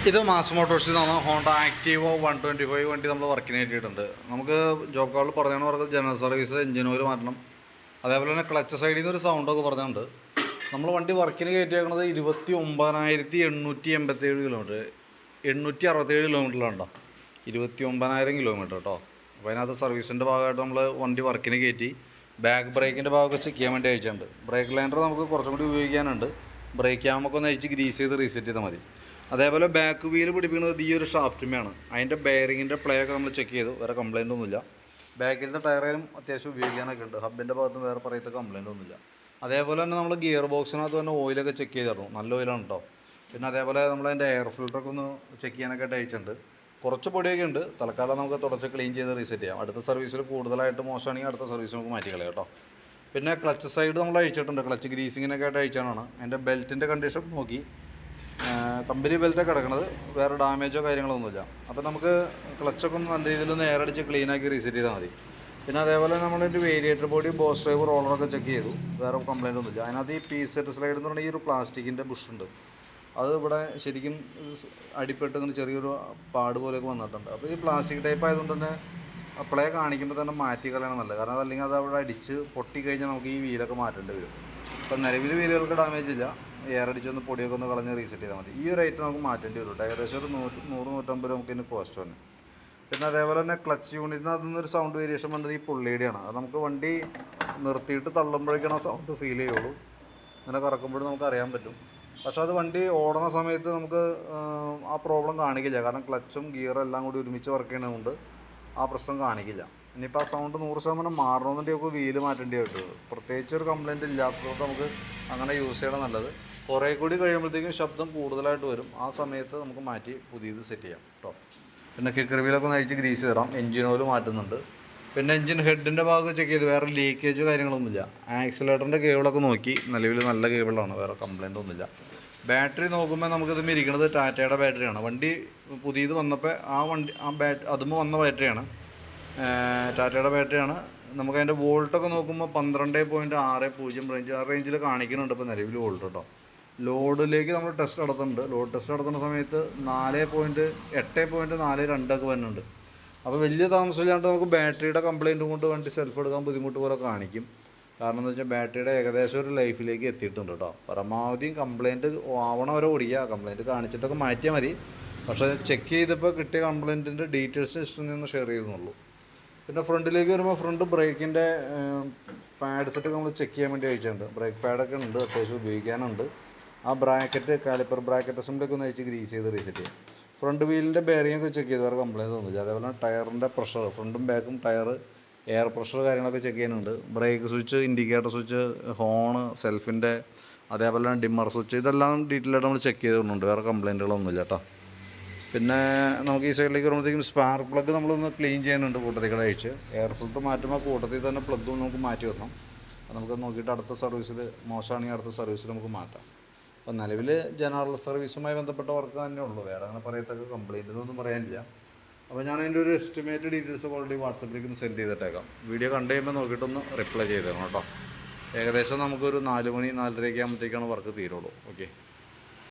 ഇത് മാസ് മോട്ടോഴ്സിൽ നിന്നാണ് ഹോണ്ട ആക്റ്റീവോ 125 വണ്ടി നമ്മൾ വർക്കിന് കയറ്റിയിട്ടുണ്ട്. നമുക്ക് ജോബ് കാർഡിൽ പറഞ്ഞാണ് പറഞ്ഞത് ജനറൽ സർവീസ്, എഞ്ചിൻ ഓയിൽ മാറ്റണം, അതേപോലെ തന്നെ ക്ലച്ച് സൈഡിൽ നിന്ന് ഒരു സൗണ്ടൊക്കെ പറഞ്ഞിട്ടുണ്ട്. നമ്മൾ വണ്ടി വർക്കിന് കയറ്റിയേക്കുന്നത് 29,887 കിലോമീറ്റർ, 867 കിലോമീറ്ററിലാണ്ടോ, 29,000 കിലോമീറ്റർ കേട്ടോ. അപ്പോൾ അതിനകത്ത് സർവീസിൻ്റെ ഭാഗമായിട്ട് നമ്മൾ വണ്ടി വർക്കിന് കയറ്റി ബാക്ക് ബ്രേക്കിൻ്റെ ഭാഗമൊക്കെ ചെക്ക് ചെയ്യാൻ വേണ്ടി അയച്ചിട്ടുണ്ട്. ബ്രേക്ക് ലൈൻഡർ നമുക്ക് കുറച്ചും കൂടി ഉപയോഗിക്കാനുണ്ട്. ബ്രേക്ക് ക്യാമൊക്കെ ഒന്ന് അയച്ച് ഗ്രീസ് ചെയ്ത് റീസെറ്റ് ചെയ്താൽ മതി. അതേപോലെ ബാക്ക് വീല് പിടിപ്പിക്കുന്നത് ഈ ഒരു ഷാഫ്റ്റുമാണ്. അതിൻ്റെ ബെയറിങ്ങിൻ്റെ പ്ലേ ഒക്കെ നമ്മൾ ചെക്ക് ചെയ്തു, വേറെ കംപ്ലയിൻ്റ് ഒന്നുമില്ല. ബാക്കിലത്തെ ടയറിലും അത്യാവശ്യം ഉപയോഗിക്കാനൊക്കെ ഉണ്ട്. ഹബിൻ്റെ ഭാഗത്തും വേറെ പറയത്ത കംപ്ലയിൻ്റ് ഒന്നുമില്ല. അതേപോലെ തന്നെ നമ്മൾ ഗിയർ ബോക്സിനകത്ത് തന്നെ ഓയിലൊക്കെ ചെക്ക് ചെയ്തിരുന്നു, നല്ല ഓയിലാണ് കേട്ടോ. പിന്നെ അതേപോലെ നമ്മളതിൻ്റെ എയർ ഫിൽറ്ററൊക്കെ ഒന്ന് ചെക്ക് ചെയ്യാനൊക്കെ അയച്ചിട്ടുണ്ട്. കുറച്ച് പൊടിയൊക്കെ ഉണ്ട്, തൽക്കാലം നമുക്ക് തുടച്ച് ക്ലീൻ ചെയ്ത് റീസെറ്റ് ചെയ്യാം. അടുത്ത സർവീസിൽ കൂടുതലായിട്ട് മോശമാണെങ്കിൽ അടുത്ത സർവീസ് നമുക്ക് മാറ്റിക്കളയാം കേട്ടോ. പിന്നെ ക്ലച്ച് സൈഡ് നമ്മൾ അയച്ചിട്ടുണ്ട്, ക്ലച്ച് ഗ്രീസിങ്ങിനൊക്കെ ആയിട്ട് അയച്ചാണ്. അതിൻ്റെ ബെൽറ്റിൻ്റെ കണ്ടീഷൻ നോക്കി, കമ്പനി ബെൽറ്റൊക്കെ കിടക്കുന്നത്, വേറെ ഡാമേജോ കാര്യങ്ങളൊന്നുമില്ല. അപ്പോൾ നമുക്ക് ക്ലച്ചൊക്കെ ഒന്ന് നല്ല രീതിയിൽ ഒന്ന് എയറടിച്ച് ക്ലീനാക്കി റീസെറ്റ് ചെയ്താൽ മതി. പിന്നെ അതേപോലെ നമ്മളതിൻ്റെ വേരിയേറ്റർ ബോഡി, ബോസ് ഡ്രൈവ്, റോളറൊക്കെ ചെക്ക് ചെയ്തു, വേറെ കംപ്ലയിൻ്റ് ഒന്നുമില്ല. അതിനകത്ത് ഈ പീസെറ്റ് സ്ലൈഡ് എന്ന് പറഞ്ഞാൽ ഈ ഒരു പ്ലാസ്റ്റിക്കിൻ്റെ ബുഷുണ്ട്, അത് ഇവിടെ ശരിക്കും അടിപ്പെട്ട് ഇങ്ങനെ ചെറിയൊരു പാട് പോലെയൊക്കെ വന്നിട്ടുണ്ട്. അപ്പോൾ ഈ പ്ലാസ്റ്റിക് ടൈപ്പ് ആയതുകൊണ്ട് തന്നെ പ്ലേ കാണിക്കുമ്പോൾ തന്നെ മാറ്റി കളയണം നല്ലത്, കാരണം അതല്ലെങ്കിൽ അത് അവിടെ അടിച്ച് പൊട്ടിക്കഴിഞ്ഞാൽ നമുക്ക് ഈ വീലൊക്കെ മാറ്റേണ്ടി വരും. അപ്പോൾ നിലവിൽ വീലുകൾക്ക് ഡാമേജ് ഇല്ല, എയർ അടിച്ചൊന്ന് പൊടിയൊക്കെ ഒന്ന് കളഞ്ഞ് റീസെറ്റ് ചെയ്താൽ മതി. ഈ ഒരു ഐറ്റം നമുക്ക് മാറ്റേണ്ടി വരും. ഏകദേശം ഒരു 100-150 നമുക്ക് ഇതിന് കോസ്റ്റ് തന്നെ. പിന്നെ അതേപോലെ തന്നെ ക്ലച്ച് യൂണിറ്റിന് അതിൽ നിന്നൊരു സൗണ്ട് വേരിയേഷൻ വേണ്ടത് ഈ പുള്ളിയുടെയാണ്. അത് നമുക്ക് വണ്ടി നിർത്തിയിട്ട് തള്ളുമ്പോഴേക്കാണ് ആ സൗണ്ട് ഫീൽ ചെയ്യുള്ളൂ. അങ്ങനെ കറക്കുമ്പോഴും നമുക്ക് അറിയാൻ പറ്റും. പക്ഷേ അത് വണ്ടി ഓടുന്ന സമയത്ത് നമുക്ക് ആ പ്രോബ്ലം കാണിക്കില്ല, കാരണം ക്ലച്ചും ഗിയറും എല്ലാം കൂടി ഒരുമിച്ച് വർക്ക് ചെയ്യുന്നതുകൊണ്ട് ആ പ്രശ്നം കാണിക്കില്ല. ഇനിയിപ്പോൾ ആ സൗണ്ട് 100% മാറണമെന്നുണ്ടെങ്കിൽ നമുക്ക് വീല് മാറ്റേണ്ടി വരും. പ്രത്യേകിച്ച് ഒരു കംപ്ലയിൻറ്റ് ഇല്ലാത്തതുകൊണ്ട് നമുക്ക് അങ്ങനെ യൂസ് ചെയ്യണം നല്ലത്. കുറേ കൂടി കഴിയുമ്പോഴത്തേക്കും ശബ്ദം കൂടുതലായിട്ട് വരും, ആ സമയത്ത് നമുക്ക് മാറ്റി പുതിയത് സെറ്റ് ചെയ്യാം കേട്ടോ. പിന്നെ കിക്കർ വീലൊക്കെ ഒന്ന് അഴിച്ച് ഗ്രീസ് തരാം. എഞ്ചിൻ ഓയിൽ മാറ്റുന്നുണ്ട്. പിന്നെ എഞ്ചിൻ ഹെഡിൻ്റെ ഭാഗം ചെക്ക് ചെയ്ത്, വേറെ ലീക്കേജ് കാര്യങ്ങളൊന്നുമില്ല. ആക്സിലേറ്ററിൻ്റെ കേബിളൊക്കെ നോക്കി, നിലവിൽ നല്ല കേബിളാണ്, വേറെ കംപ്ലയിൻ്റ് ഒന്നുമില്ല. ബാറ്ററി നോക്കുമ്പോൾ നമുക്കിത് ഇരിക്കുന്നത് ടാറ്റയുടെ ബാറ്ററിയാണ്. വണ്ടി പുതിയത് വന്നപ്പോൾ അതുമ്പോൾ വന്ന ബാറ്ററിയാണ്, ടാറ്റയുടെ ബാറ്ററിയാണ്. നമുക്കതിൻ്റെ വോൾട്ടൊക്കെ നോക്കുമ്പോൾ 12.60 റേഞ്ച്, ആ റേഞ്ചിൽ കാണിക്കുന്നുണ്ട് ഇപ്പോൾ നിലവിൽ വോൾട്ട് കേട്ടോ. ലോഡിലേക്ക് നമ്മൾ ടെസ്റ്റ് നടത്തുന്നുണ്ട്. ലോഡ് ടെസ്റ്റ് നടത്തുന്ന സമയത്ത് 8.42 ഒക്കെ വരുന്നുണ്ട്. അപ്പോൾ വലിയ താമസമില്ലാണ്ട് നമുക്ക് ബാറ്ററിയുടെ കംപ്ലയിൻറ്റും കൊണ്ട് വണ്ടി സെൽഫ് എടുക്കാൻ ബുദ്ധിമുട്ട് പോലെ കാണിക്കും. കാരണം എന്താ വെച്ചാൽ ബാറ്ററിയുടെ ഏകദേശം ഒരു ലൈഫിലേക്ക് എത്തിയിട്ടുണ്ട് കേട്ടോ. പരമാവധി കംപ്ലയിൻറ്റ് ആവണ വരെ ഓടിക്കുക, കംപ്ലയിൻറ്റ് കാണിച്ചിട്ടൊക്കെ മാറ്റിയാൽ മതി. പക്ഷേ ചെക്ക് ചെയ്തപ്പോൾ കിട്ടിയ കംപ്ലയിൻറ്റിൻ്റെ ഡീറ്റെയിൽസ് ജസ്റ്റ് ഒന്ന് ഷെയർ ചെയ്യുന്നുള്ളൂ. പിന്നെ ഫ്രണ്ടിലേക്ക് വരുമ്പോൾ ഫ്രണ്ട് ബ്രേക്കിൻ്റെ പാഡ് സെറ്റ് നമ്മൾ ചെക്ക് ചെയ്യാൻ വേണ്ടി അയച്ചിട്ടുണ്ട്. ബ്രേക്ക് പാഡൊക്കെ ഉണ്ട്, അത്യാവശ്യം ഉപയോഗിക്കാനുണ്ട്. ആ ബ്രാക്കറ്റ്, കാലിപ്പർ ബ്രാക്കറ്റ് അസംബ്ലിയൊക്കെ ഒന്ന് അയച്ച് ഗ്രീസ് ചെയ്ത് റീസെറ്റ് ചെയ്യും. ഫ്രണ്ട് വീലിൻ്റെ ബെയറിങ്ങൊക്കെ ചെക്ക് ചെയ്ത്, വേറെ കംപ്ലയിൻ്റ് ഒന്നുമില്ല. അതേപോലെ ടയറിൻ്റെ പ്രഷർ, ഫ്രണ്ടും ബാക്കും ടയർ, എയർ പ്രഷർ കാര്യങ്ങളൊക്കെ ചെക്ക് ചെയ്യാനുണ്ട്. Brake switch, indicator switch, horn, സെൽഫിൻ്റെ, അതേപോലെ തന്നെ ഡിമ്മർ സ്വിച്ച്, ഇതെല്ലാം ഡീറ്റെയിൽ ആയിട്ട് നമ്മൾ ചെക്ക് ചെയ്തിട്ടുണ്ട്. വേറെ കംപ്ലയിൻറ്റുകളൊന്നുമില്ല കേട്ടോ. പിന്നെ നമുക്ക് ഈ സൈഡിലേക്ക് വരുമ്പോഴത്തേക്കും സ്പാർക്ക് പ്ലഗ് നമ്മളൊന്ന് ക്ലീൻ ചെയ്യാനുണ്ട്, കൂട്ടത്തിൽ അഴിച്ച്. എയർ ഫിൽറ്റർ മാറ്റുമ്പോൾ കൂട്ടത്തിൽ തന്നെ പ്ലഗും നമുക്ക് മാറ്റി വെക്കണം. അത് നമുക്ക് നോക്കിയിട്ട് അടുത്ത സർവീസിൽ മോശമാണെങ്കിൽ അടുത്ത സർവീസിൽ നമുക്ക് മാറ്റാം. അപ്പോൾ നിലവിൽ ജനറൽ സർവീസുമായി ബന്ധപ്പെട്ട വർക്ക് തന്നെ ഉള്ളൂ, വേറെ അങ്ങനെ പറയത്തക്ക കംപ്ലയിൻ്റ് ഒന്നും പറയാനില്ല. അപ്പോൾ ഞാൻ അതിൻ്റെ ഒരു എസ്റ്റിമേറ്റ് ഡീറ്റെയിൽസ് ഓൾറെഡി വാട്സപ്പിലേക്ക് ഒന്ന് സെൻഡ് ചെയ്തിട്ടേക്കാം. വീഡിയോ കണ്ടു കഴിയുമ്പോൾ നോക്കിയിട്ടൊന്ന് റിപ്ലൈ ചെയ്തേക്കണം കേട്ടോ. ഏകദേശം നമുക്കൊരു 4 മണി 4:30 ആകുമ്പോഴത്തേക്കാണ് വർക്ക് തീരുള്ളൂ. ഓക്കെ.